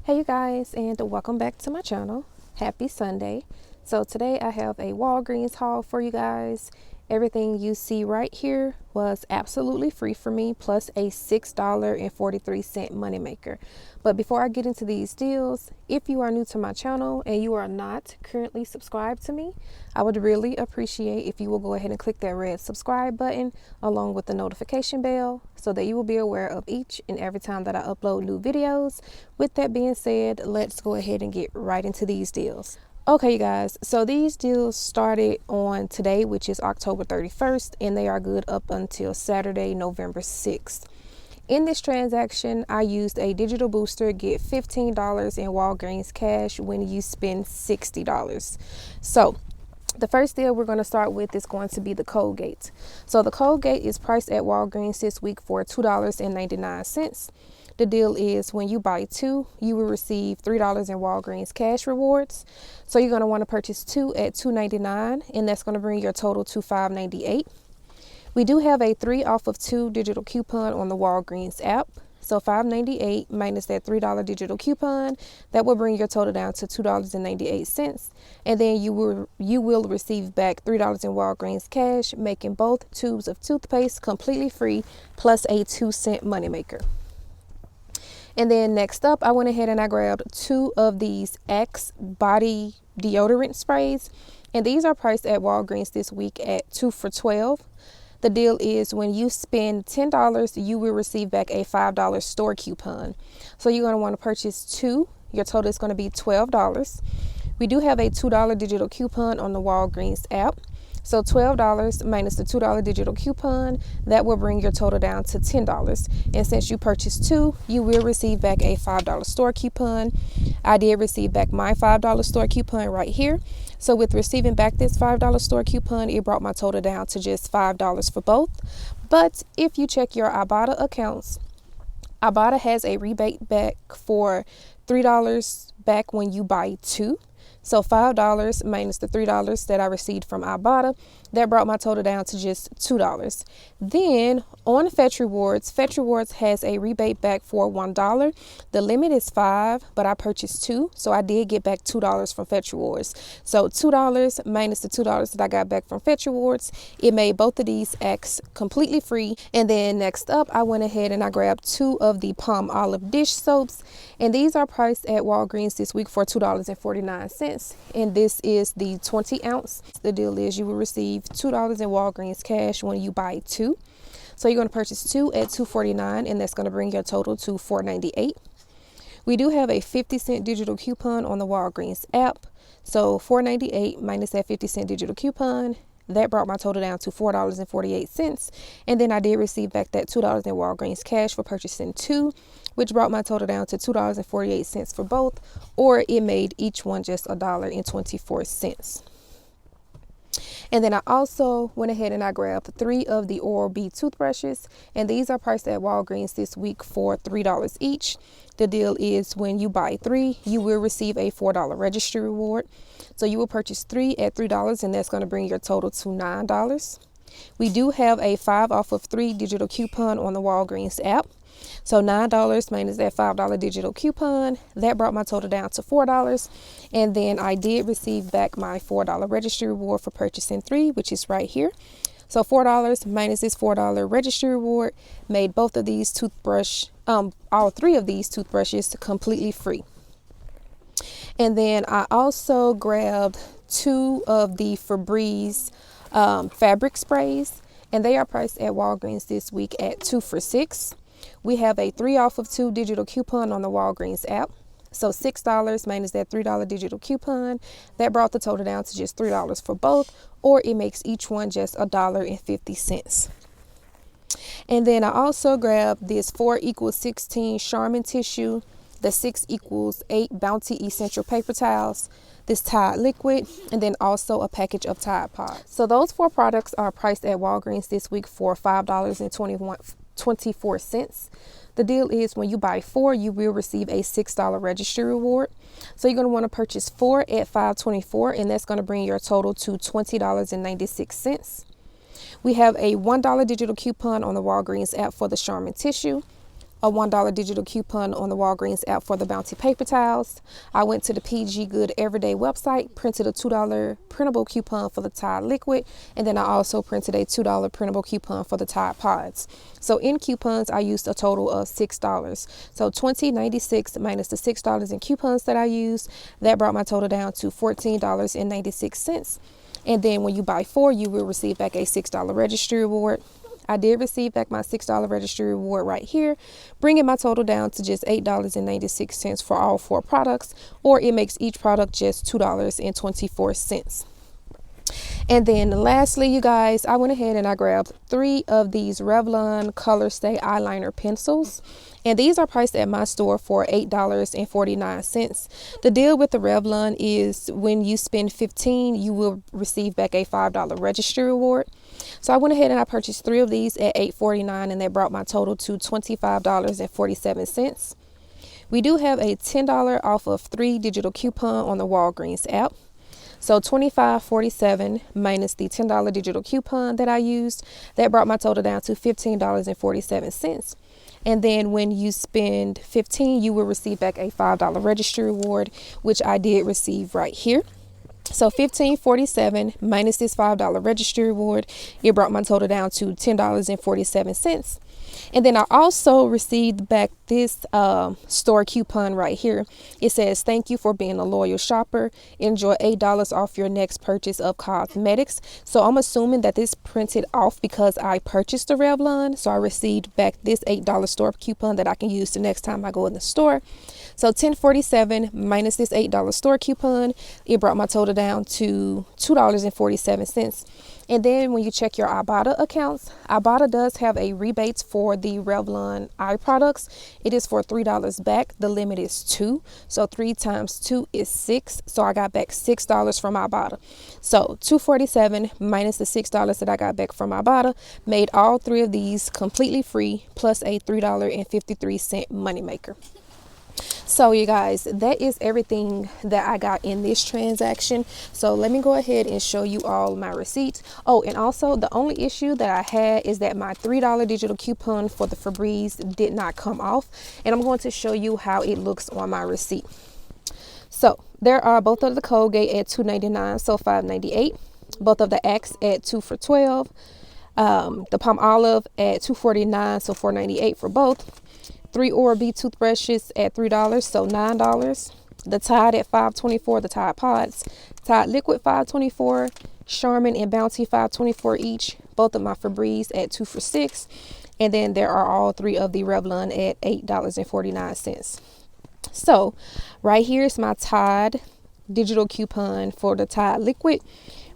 Hey you guys, and welcome back to my channel. Happy Sunday. So today I have a Walgreens haul for you guys. Everything you see right here was absolutely free for me, plus a $6.43 moneymaker. But before I get into these deals, if you are new to my channel and you are not currently subscribed to me, I would really appreciate if you will go ahead and click that red subscribe button along with the notification bell so that you will be aware of each and every time that I upload new videos. With that being said, let's go ahead and get right into these deals. Okay, you guys, so these deals started on today, which is October 31st, and they are good up until Saturday, November 6th. In this transaction, I used a digital booster, get $15 in Walgreens cash when you spend $60. So the first deal we're going to start with is going to be the Colgate. So the Colgate is priced at Walgreens this week for $2.99. The deal is when you buy two, you will receive $3 in Walgreens cash rewards. So you're going to want to purchase two at $2.99, and that's going to bring your total to $5.98. We do have a 3 off of 2 digital coupon on the Walgreens app. So $5.98 minus that $3 digital coupon, that will bring your total down to $2.98. And then you will receive back $3 in Walgreens cash, making both tubes of toothpaste completely free, plus a 2-cent moneymaker. And then next up, I went ahead and I grabbed 2 of these Axe body deodorant sprays. And these are priced at Walgreens this week at 2 for $12. The deal is when you spend $10, you will receive back a $5 store coupon. So you're going to want to purchase 2. Your total is going to be $12. We do have a $2 digital coupon on the Walgreens app. So $12 minus the $2 digital coupon, that will bring your total down to $10. And since you purchased 2, you will receive back a $5 store coupon. I did receive back my $5 store coupon right here. So with receiving back this $5 store coupon, it brought my total down to just $5 for both. But if you check your IBOTTA accounts, IBOTTA has a rebate back for $3 back when you buy 2. So $5 minus the $3 that I received from IBOTTA, that brought my total down to just $2. Then on Fetch Rewards has a rebate back for $1. The limit is 5, but I purchased 2, so I did get back $2 from Fetch Rewards. So $2 minus the $2 that I got back from Fetch Rewards, it made both of these acts completely free. And then next up, I went ahead and I grabbed 2 of the Palmolive dish soaps, and these are priced at Walgreens this week for $2.49. And this is the 20 ounce. The deal is you will receive $2 in Walgreens cash when you buy 2. So you're going to purchase 2 at $2.49, and that's going to bring your total to $4.98. We do have a 50-cent digital coupon on the Walgreens app. So $4.98 minus that 50-cent digital coupon, that brought my total down to $4.48. And then I did receive back that $2 in Walgreens cash for purchasing 2, which brought my total down to $2.48 for both, or it made each one just $1.24. And then I also went ahead and I grabbed 3 of the Oral-B toothbrushes, and these are priced at Walgreens this week for $3 each. The deal is when you buy 3, you will receive a $4 registry reward. So you will purchase 3 at $3, and that's going to bring your total to $9. We do have a 5 off of 3 digital coupon on the Walgreens app. So $9 minus that $5 digital coupon, that brought my total down to $4. And then I did receive back my $4 registry reward for purchasing 3, which is right here. So $4 minus this $4 registry reward made both of these all 3 of these toothbrushes completely free. And then I also grabbed 2 of the Febreze fabric sprays, and they are priced at Walgreens this week at 2 for $6. We have a 3 off of 2 digital coupon on the Walgreens app. So $6 minus that $3 digital coupon, that brought the total down to just $3 for both, or it makes each one just $1.50. And then I also grabbed this 4 equals 16 Charmin tissue, the 6 equals 8 Bounty Essential paper towels, this Tide liquid, and then also a package of Tide Pods. So those 4 products are priced at Walgreens this week for $5.24. The deal is when you buy 4, you will receive a $6 registry reward. So you're going to want to purchase 4 at $5.24, and that's going to bring your total to $20.96. We have a $1 digital coupon on the Walgreens app for the Charmin tissue. a $1 digital coupon on the Walgreens app for the Bounty paper towels. I went to the PG Good Everyday website, printed a $2 printable coupon for the Tide liquid, and then I also printed a $2 printable coupon for the Tide pods. So in coupons, I used a total of $6. So $20.96 minus the $6 in coupons that I used, that brought my total down to $14.96. And then when you buy 4, you will receive back a $6 registry reward. I did receive back my $6 registry reward right here, bringing my total down to just $8.96 for all 4 products, or it makes each product just $2.24. And then lastly, you guys, I went ahead and I grabbed 3 of these Revlon Color Stay eyeliner pencils. And these are priced at my store for $8.49. The deal with the Revlon is when you spend $15, you will receive back a $5 registry reward. So I went ahead and I purchased 3 of these at $8.49, and that brought my total to $25.47. We do have a $10 off of 3 digital coupon on the Walgreens app. So $25.47 minus the $10 digital coupon that I used, that brought my total down to $15.47. And then when you spend $15, you will receive back a $5 registry reward, which I did receive right here. So $15.47 minus this $5 registry reward, it brought my total down to $10.47. And then I also received back this store coupon right here. It says, "Thank you for being a loyal shopper. Enjoy $8 off your next purchase of cosmetics." So I'm assuming that this printed off because I purchased the Revlon. So I received back this $8 store coupon that I can use the next time I go in the store. So $10.47 minus this $8 store coupon, it brought my total down to $2.47. And then when you check your IBOTTA accounts, IBOTTA does have a rebate for the Revlon eye products. It is for $3 back. The limit is 2. So 3 times 2 is 6. So I got back $6 from IBOTTA. So $2.47 minus the $6 that I got back from IBOTTA made all 3 of these completely free, plus a $3.53 moneymaker. So you guys, that is everything that I got in this transaction. So let me go ahead and show you all my receipts. Oh, and also the only issue that I had is that my $3 digital coupon for the Febreze did not come off, and I'm going to show you how it looks on my receipt. So there are both of the Colgate at $2.99, so $5.98. Both of the Axe at 2 for $12. The Palmolive at $2.49, so $4.98 for both. 3 Oral-B toothbrushes at $3, so $9. The Tide at $5.24, the Tide Pods. Tide Liquid $5.24. Charmin and Bounty $5.24 each. Both of my Febreze at 2 for $6. And then there are all 3 of the Revlon at $8.49. So right here is my Tide digital coupon for the Tide Liquid.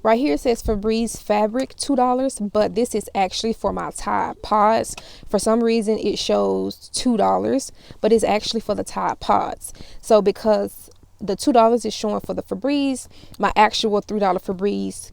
Right here it says Febreze Fabric $2, but this is actually for my Tide Pods. For some reason it shows $2, but it's actually for the Tide Pods. So because the $2 is showing for the Febreze, my actual $3 Febreze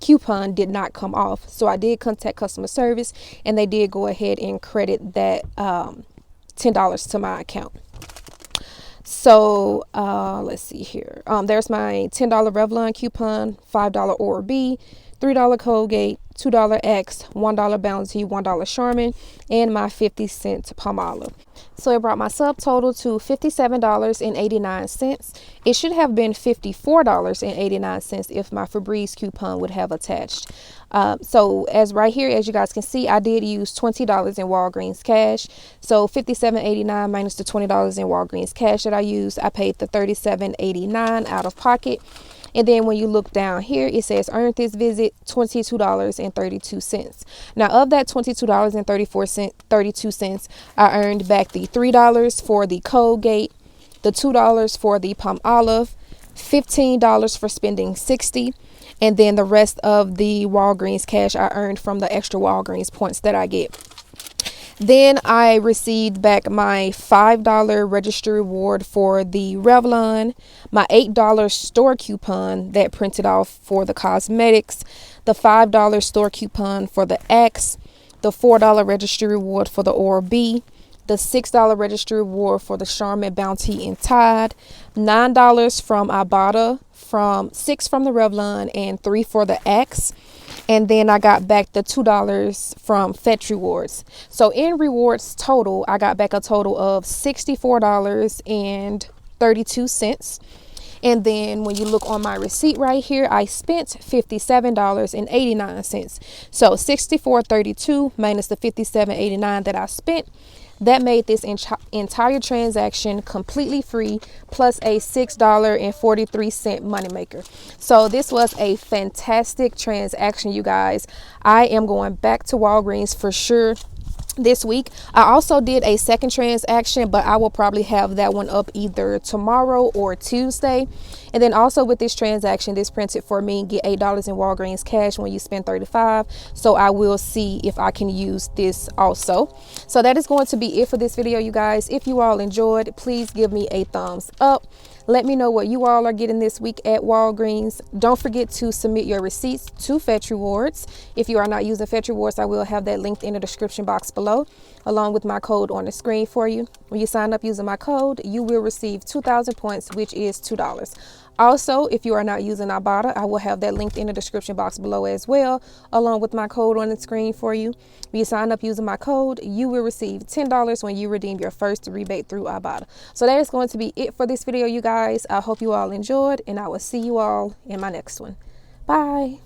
coupon did not come off. So I did contact customer service, and they did go ahead and credit that $10 to my account. So let's see here. There's my $10 Revlon coupon, $5 Oral-B, $3 Colgate, $2 Axe, $1 Bounty, $1 Charmin, and my 50-cent Palmolive. So it brought my subtotal to $57.89. It should have been $54.89 if my Febreze coupon would have attached. So as right here, as you guys can see, I did use $20 in Walgreens cash. So $57.89 minus the $20 in Walgreens cash that I used, I paid the $37.89 out of pocket. And then when you look down here, it says earned this visit $22.32. Now of that $22.32, I earned back the $3 for the Colgate, the $2 for the Palmolive, $15 for spending $60, and then the rest of the Walgreens cash I earned from the extra Walgreens points that I get. Then I received back my $5 registry reward for the Revlon, my $8 store coupon that printed off for the cosmetics, the $5 store coupon for the Axe, the $4 registry reward for the Oral-B, the $6 registry reward for the Charmin, Bounty, and Tide, $9 from IBOTTA, from $6 from the Revlon, and $3 for the Axe. and then I got back the $2 from Fetch Rewards. So in rewards total, I got back a total of $64.32. And then when you look on my receipt right here, I spent $57.89. So $64.32 minus the $57.89 that I spent, that made this entire transaction completely free, plus a $6.43 moneymaker. So this was a fantastic transaction, you guys. I am going back to Walgreens for sure this week. I also did a second transaction, but I will probably have that one up either tomorrow or Tuesday. And then also with this transaction, this printed for me, get $8 in Walgreens cash when you spend $35. So I will see if I can use this also. So that is going to be it for this video, you guys. If you all enjoyed, please give me a thumbs up. Let me know what you all are getting this week at Walgreens. Don't forget to submit your receipts to Fetch Rewards. If you are not using Fetch Rewards, I will have that linked in the description box below, along with my code on the screen for you. When you sign up using my code, you will receive 2,000 points, which is $2. Also, if you are not using IBOTTA, I will have that linked in the description box below as well, along with my code on the screen for you. When you sign up using my code, you will receive $10 when you redeem your first rebate through IBOTTA. So that is going to be it for this video, you guys. I hope you all enjoyed, and I will see you all in my next one. Bye.